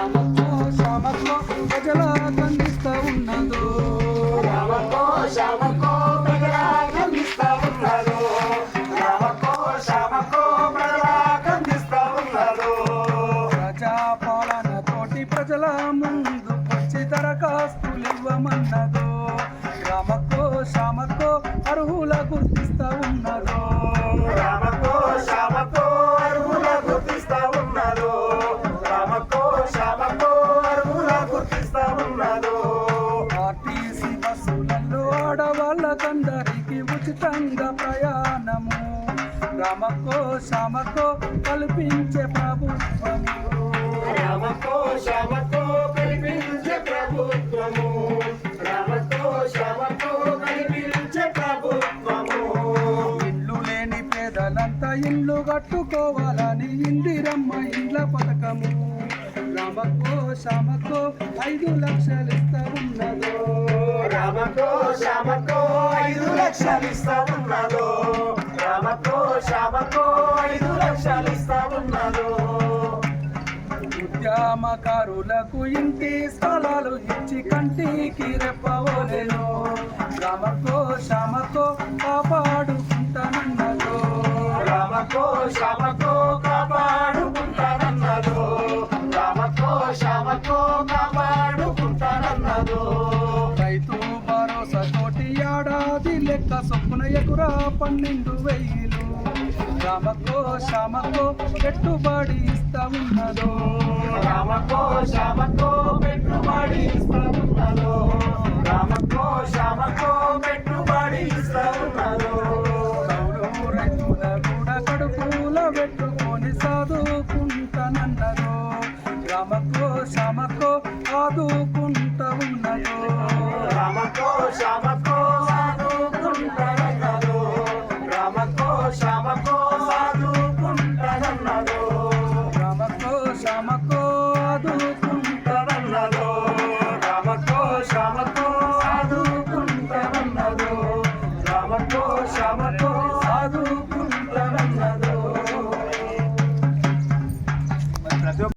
రామకో శ్యామకో ప్రజల కందిస్తా ఉన్నదో రామకో శ్యామకో ప్రజల కందిస్తా ఉన్నదో రామకో శ్యామకో ప్రజల కందిస్తా ఉన్నదో ప్రజాపాలన తోటి ప్రజల ముందు వచ్చి దరఖాస్తులు ఇవ్వమన్నదో రామకో శ్యామకో అర్హుల గుర్తిస్తా ఉన్నదో రామకో శ్యామకో అర్హుల గుర్తిస్తా ఉన్నదో రామకో శ్యామకో అర్హుల గుర్తిస్తా ఉన్నదో ఆర్టీసీ బస్సులలో ఆడవాళ్ళకందరికీ ఉచితంగా ప్రయాణము రామకో శ్యామకో కల్పించే ప్రభుత్వము రామకో శ్యామకో కల్పించే ప్రభుత్వము రామకో శ్యామకో కల్పించే ప్రభుత్వము ఇల్లు లేని పేదలంతా ఇల్లు కట్టుకోవాలని ఇందిరమ్మ ఇండ్ల పథకము రామకో శ్యామకో 5 లక్షలు ఇస్తా ఉన్నదో రామకో శ్యామకో 5 లక్షలు ఇస్తా ఉన్నదో రామకో శ్యామకో 5 లక్షలు ఇస్తా ఉన్నదో ఉద్యమకారులకు ఇంటి స్థలాలు ఇచ్చి కంటికి రెప్పవలెను రామకో శ్యామకో కాపాడుకుంటానన్నదో రామకో శ్యామకో కాపాడుకుంటానన్నదో రామకో శ్యామకో కాపాడుకుంటానన్నదో రైతు భరోసా తోటి ఏడాది లెక్క చొప్పున ఎగురా 12,000 రామకో శ్యామకో పెట్టుబడి ఇస్తా ఉన్నదో రామకో శ్యామకో పెట్టుబడి ఇస్తా ఉన్నదో రామకో శ్యామకో పెట్టుబడి ఇస్తా ఉన్నదో కౌలు రైతుల కూడా కడుపుల పెట్టుకొని చదువుకుంటానన్నదో రామకో శ్యామకో ఆదుకుంటా ఉన్నదో రామకో శ్యామకో సాధుకుంటానన్నదో రామకో శ్యామకో సాధుకుంటానన్నదో రామకో శ్యామకో ఆదుకుంటా